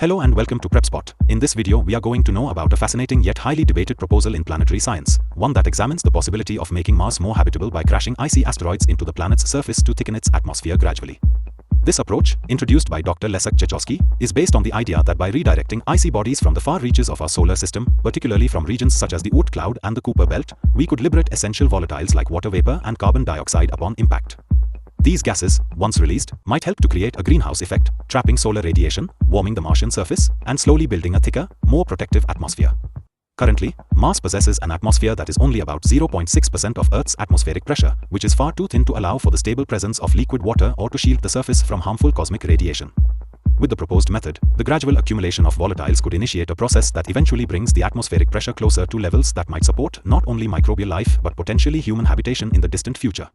Hello and welcome to Prepspot. In this video, we are going to know about a fascinating yet highly debated proposal in planetary science, one that examines the possibility of making Mars more habitable by crashing icy asteroids into the planet's surface to thicken its atmosphere gradually. This approach, introduced by Dr. Leszek Ciechowski, is based on the idea that by redirecting icy bodies from the far reaches of our solar system, particularly from regions such as the Oort cloud and the Kuiper belt, we could liberate essential volatiles like water vapor and carbon dioxide upon impact. These gases, once released, might help to create a greenhouse effect, trapping solar radiation, warming the Martian surface, and slowly building a thicker, more protective atmosphere. Currently, Mars possesses an atmosphere that is only about 0.6% of Earth's atmospheric pressure, which is far too thin to allow for the stable presence of liquid water or to shield the surface from harmful cosmic radiation. With the proposed method, the gradual accumulation of volatiles could initiate a process that eventually brings the atmospheric pressure closer to levels that might support not only microbial life but potentially human habitation in the distant future.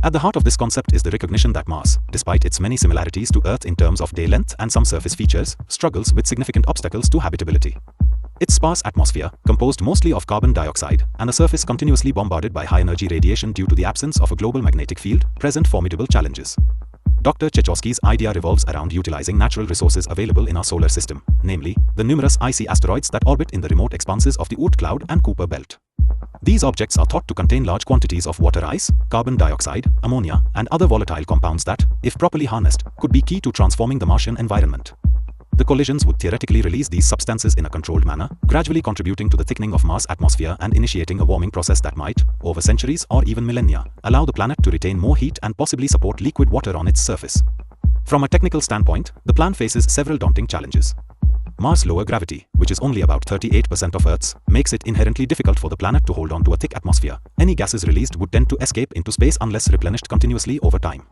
At the heart of this concept is the recognition that Mars, despite its many similarities to Earth in terms of day length and some surface features, struggles with significant obstacles to habitability. Its sparse atmosphere, composed mostly of carbon dioxide, and a surface continuously bombarded by high-energy radiation due to the absence of a global magnetic field, present formidable challenges. Dr. Ciechowski's idea revolves around utilizing natural resources available in our solar system, namely, the numerous icy asteroids that orbit in the remote expanses of the Oort cloud and Kuiper belt. These objects are thought to contain large quantities of water ice, carbon dioxide, ammonia, and other volatile compounds that, if properly harnessed, could be key to transforming the Martian environment. The collisions would theoretically release these substances in a controlled manner, gradually contributing to the thickening of Mars' atmosphere and initiating a warming process that might, over centuries or even millennia, allow the planet to retain more heat and possibly support liquid water on its surface. From a technical standpoint, the plan faces several daunting challenges. Mars' lower gravity, which is only about 38% of Earth's, makes it inherently difficult for the planet to hold on to a thick atmosphere. Any gases released would tend to escape into space unless replenished continuously over time.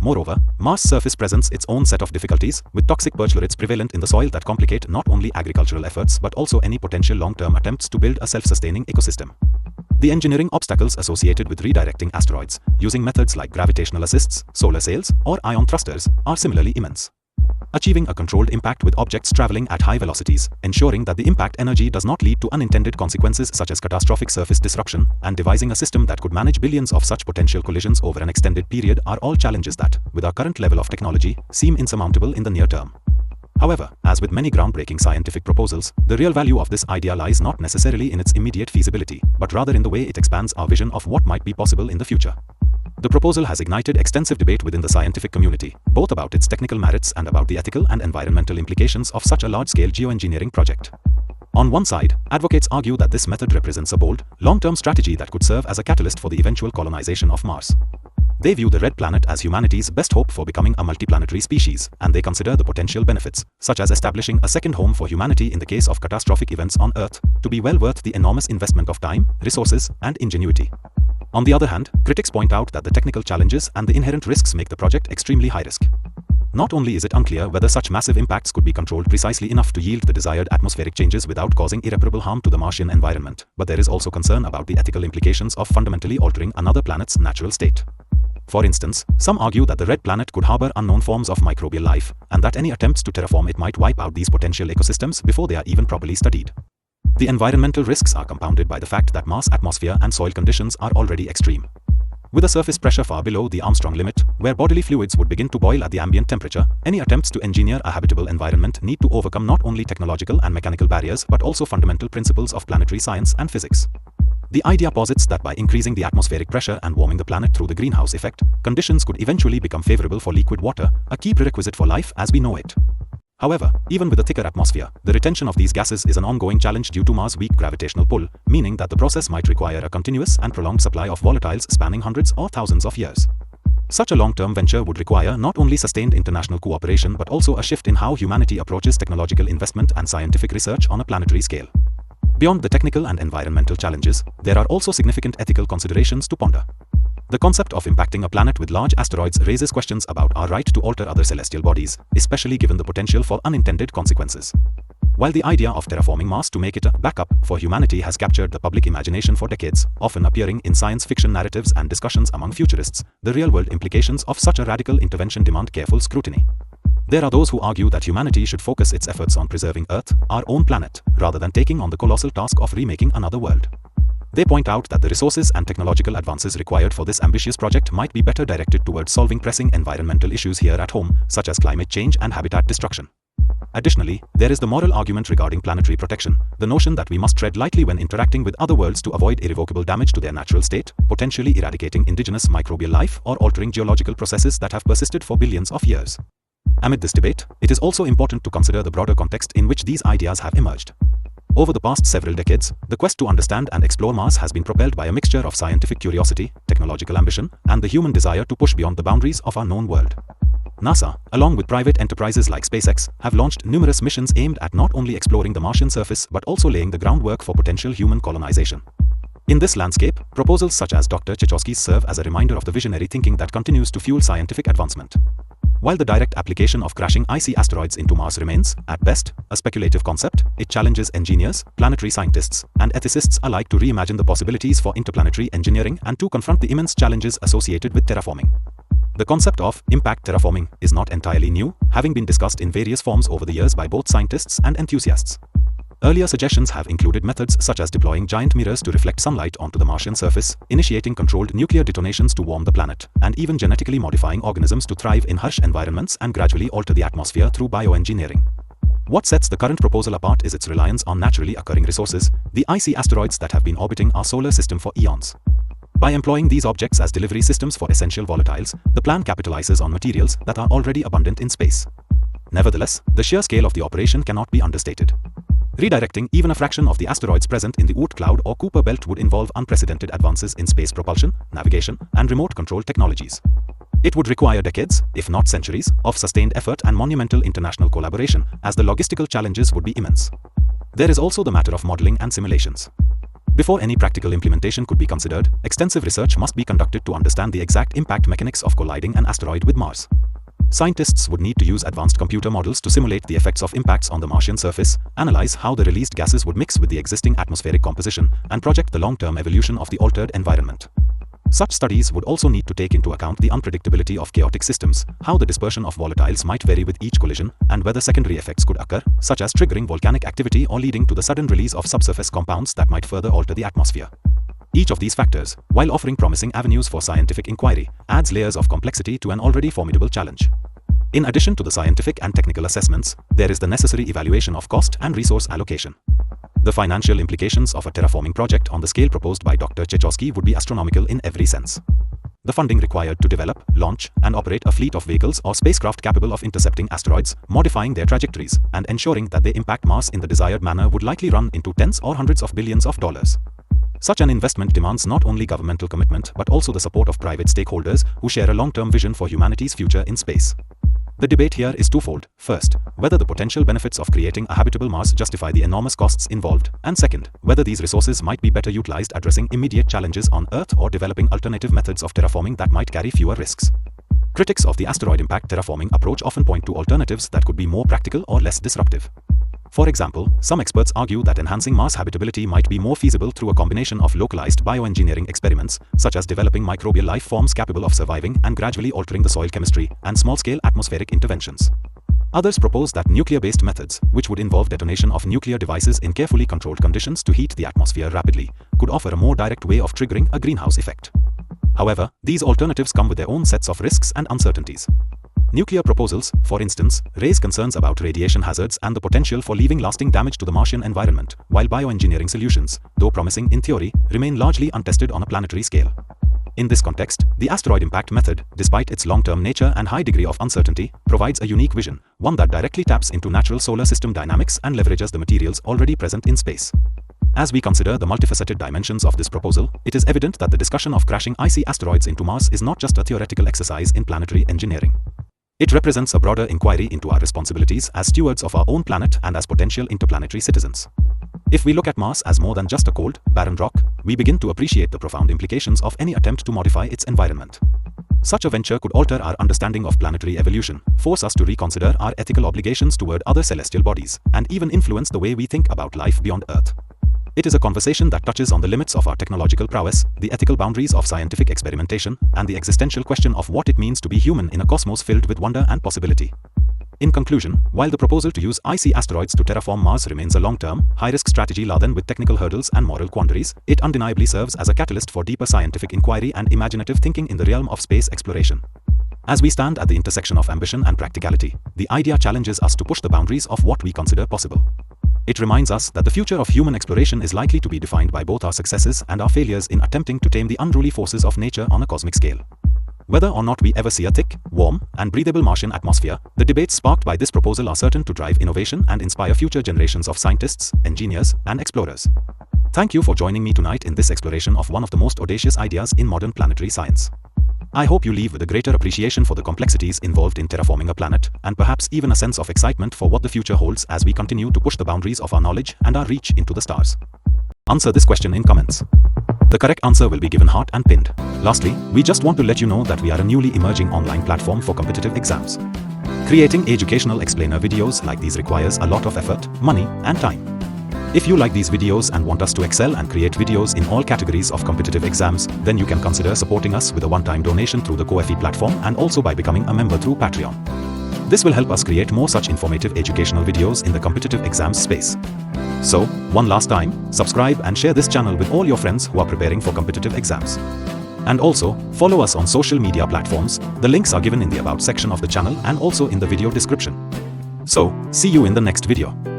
Moreover, Mars' surface presents its own set of difficulties, with toxic perchlorates prevalent in the soil that complicate not only agricultural efforts but also any potential long-term attempts to build a self-sustaining ecosystem. The engineering obstacles associated with redirecting asteroids, using methods like gravitational assists, solar sails, or ion thrusters, are similarly immense. Achieving a controlled impact with objects traveling at high velocities, ensuring that the impact energy does not lead to unintended consequences such as catastrophic surface disruption, and devising a system that could manage billions of such potential collisions over an extended period are all challenges that, with our current level of technology, seem insurmountable in the near term. However, as with many groundbreaking scientific proposals, the real value of this idea lies not necessarily in its immediate feasibility, but rather in the way it expands our vision of what might be possible in the future. The proposal has ignited extensive debate within the scientific community, both about its technical merits and about the ethical and environmental implications of such a large-scale geoengineering project. On one side, advocates argue that this method represents a bold, long-term strategy that could serve as a catalyst for the eventual colonization of Mars. They view the red planet as humanity's best hope for becoming a multiplanetary species, and they consider the potential benefits, such as establishing a second home for humanity in the case of catastrophic events on Earth, to be well worth the enormous investment of time, resources, and ingenuity. On the other hand, critics point out that the technical challenges and the inherent risks make the project extremely high risk. Not only is it unclear whether such massive impacts could be controlled precisely enough to yield the desired atmospheric changes without causing irreparable harm to the Martian environment, but there is also concern about the ethical implications of fundamentally altering another planet's natural state. For instance, some argue that the red planet could harbor unknown forms of microbial life, and that any attempts to terraform it might wipe out these potential ecosystems before they are even properly studied. The environmental risks are compounded by the fact that Mars' atmosphere and soil conditions are already extreme. With a surface pressure far below the Armstrong limit, where bodily fluids would begin to boil at the ambient temperature, any attempts to engineer a habitable environment need to overcome not only technological and mechanical barriers but also fundamental principles of planetary science and physics. The idea posits that by increasing the atmospheric pressure and warming the planet through the greenhouse effect, conditions could eventually become favorable for liquid water, a key prerequisite for life as we know it. However, even with a thicker atmosphere, the retention of these gases is an ongoing challenge due to Mars' weak gravitational pull, meaning that the process might require a continuous and prolonged supply of volatiles spanning hundreds or thousands of years. Such a long-term venture would require not only sustained international cooperation but also a shift in how humanity approaches technological investment and scientific research on a planetary scale. Beyond the technical and environmental challenges, there are also significant ethical considerations to ponder. The concept of impacting a planet with large asteroids raises questions about our right to alter other celestial bodies, especially given the potential for unintended consequences. While the idea of terraforming Mars to make it a backup for humanity has captured the public imagination for decades, often appearing in science fiction narratives and discussions among futurists, the real-world implications of such a radical intervention demand careful scrutiny. There are those who argue that humanity should focus its efforts on preserving Earth, our own planet, rather than taking on the colossal task of remaking another world. They point out that the resources and technological advances required for this ambitious project might be better directed towards solving pressing environmental issues here at home, such as climate change and habitat destruction. Additionally, there is the moral argument regarding planetary protection, the notion that we must tread lightly when interacting with other worlds to avoid irrevocable damage to their natural state, potentially eradicating indigenous microbial life or altering geological processes that have persisted for billions of years. Amid this debate, it is also important to consider the broader context in which these ideas have emerged. Over the past several decades, the quest to understand and explore Mars has been propelled by a mixture of scientific curiosity, technological ambition, and the human desire to push beyond the boundaries of our known world. NASA, along with private enterprises like SpaceX, have launched numerous missions aimed at not only exploring the Martian surface but also laying the groundwork for potential human colonization. In this landscape, proposals such as Dr. Chechosky's serve as a reminder of the visionary thinking that continues to fuel scientific advancement. While the direct application of crashing icy asteroids into Mars remains, at best, a speculative concept, it challenges engineers, planetary scientists, and ethicists alike to reimagine the possibilities for interplanetary engineering and to confront the immense challenges associated with terraforming. The concept of impact terraforming is not entirely new, having been discussed in various forms over the years by both scientists and enthusiasts. Earlier suggestions have included methods such as deploying giant mirrors to reflect sunlight onto the Martian surface, initiating controlled nuclear detonations to warm the planet, and even genetically modifying organisms to thrive in harsh environments and gradually alter the atmosphere through bioengineering. What sets the current proposal apart is its reliance on naturally occurring resources, the icy asteroids that have been orbiting our solar system for eons. By employing these objects as delivery systems for essential volatiles, the plan capitalizes on materials that are already abundant in space. Nevertheless, the sheer scale of the operation cannot be understated. Redirecting even a fraction of the asteroids present in the Oort cloud or Kuiper belt would involve unprecedented advances in space propulsion, navigation, and remote control technologies. It would require decades, if not centuries, of sustained effort and monumental international collaboration, as the logistical challenges would be immense. There is also the matter of modeling and simulations. Before any practical implementation could be considered, extensive research must be conducted to understand the exact impact mechanics of colliding an asteroid with Mars. Scientists would need to use advanced computer models to simulate the effects of impacts on the Martian surface, analyze how the released gases would mix with the existing atmospheric composition, and project the long-term evolution of the altered environment. Such studies would also need to take into account the unpredictability of chaotic systems, how the dispersion of volatiles might vary with each collision, and whether secondary effects could occur, such as triggering volcanic activity or leading to the sudden release of subsurface compounds that might further alter the atmosphere. Each of these factors, while offering promising avenues for scientific inquiry, adds layers of complexity to an already formidable challenge. In addition to the scientific and technical assessments, there is the necessary evaluation of cost and resource allocation. The financial implications of a terraforming project on the scale proposed by Dr. Chechosky would be astronomical in every sense. The funding required to develop, launch, and operate a fleet of vehicles or spacecraft capable of intercepting asteroids, modifying their trajectories, and ensuring that they impact Mars in the desired manner would likely run into tens or hundreds of billions of dollars. Such an investment demands not only governmental commitment but also the support of private stakeholders who share a long-term vision for humanity's future in space. The debate here is twofold. First, whether the potential benefits of creating a habitable Mars justify the enormous costs involved, and second, whether these resources might be better utilized addressing immediate challenges on Earth or developing alternative methods of terraforming that might carry fewer risks. Critics of the asteroid impact terraforming approach often point to alternatives that could be more practical or less disruptive. For example, some experts argue that enhancing Mars habitability might be more feasible through a combination of localized bioengineering experiments, such as developing microbial life forms capable of surviving and gradually altering the soil chemistry, and small-scale atmospheric interventions. Others propose that nuclear-based methods, which would involve detonation of nuclear devices in carefully controlled conditions to heat the atmosphere rapidly, could offer a more direct way of triggering a greenhouse effect. However, these alternatives come with their own sets of risks and uncertainties. Nuclear proposals, for instance, raise concerns about radiation hazards and the potential for leaving lasting damage to the Martian environment, while bioengineering solutions, though promising in theory, remain largely untested on a planetary scale. In this context, the asteroid impact method, despite its long-term nature and high degree of uncertainty, provides a unique vision, one that directly taps into natural solar system dynamics and leverages the materials already present in space. As we consider the multifaceted dimensions of this proposal, it is evident that the discussion of crashing icy asteroids into Mars is not just a theoretical exercise in planetary engineering. It represents a broader inquiry into our responsibilities as stewards of our own planet and as potential interplanetary citizens. If we look at Mars as more than just a cold, barren rock, we begin to appreciate the profound implications of any attempt to modify its environment. Such a venture could alter our understanding of planetary evolution, force us to reconsider our ethical obligations toward other celestial bodies, and even influence the way we think about life beyond Earth. It is a conversation that touches on the limits of our technological prowess, the ethical boundaries of scientific experimentation, and the existential question of what it means to be human in a cosmos filled with wonder and possibility. In conclusion, while the proposal to use icy asteroids to terraform Mars remains a long-term, high-risk strategy laden with technical hurdles and moral quandaries, it undeniably serves as a catalyst for deeper scientific inquiry and imaginative thinking in the realm of space exploration. As we stand at the intersection of ambition and practicality, the idea challenges us to push the boundaries of what we consider possible. It reminds us that the future of human exploration is likely to be defined by both our successes and our failures in attempting to tame the unruly forces of nature on a cosmic scale. Whether or not we ever see a thick, warm, and breathable Martian atmosphere, the debates sparked by this proposal are certain to drive innovation and inspire future generations of scientists, engineers, and explorers. Thank you for joining me tonight in this exploration of one of the most audacious ideas in modern planetary science. I hope you leave with a greater appreciation for the complexities involved in terraforming a planet, and perhaps even a sense of excitement for what the future holds as we continue to push the boundaries of our knowledge and our reach into the stars. Answer this question in comments. The correct answer will be given heart and pinned. Lastly, we just want to let you know that we are a newly emerging online platform for competitive exams. Creating educational explainer videos like these requires a lot of effort, money, and time. If you like these videos and want us to excel and create videos in all categories of competitive exams, then you can consider supporting us with a one-time donation through the Ko-fi platform and also by becoming a member through Patreon. This will help us create more such informative educational videos in the competitive exams space. So, one last time, subscribe and share this channel with all your friends who are preparing for competitive exams. And also, follow us on social media platforms. The links are given in the About section of the channel and also in the video description. So, see you in the next video.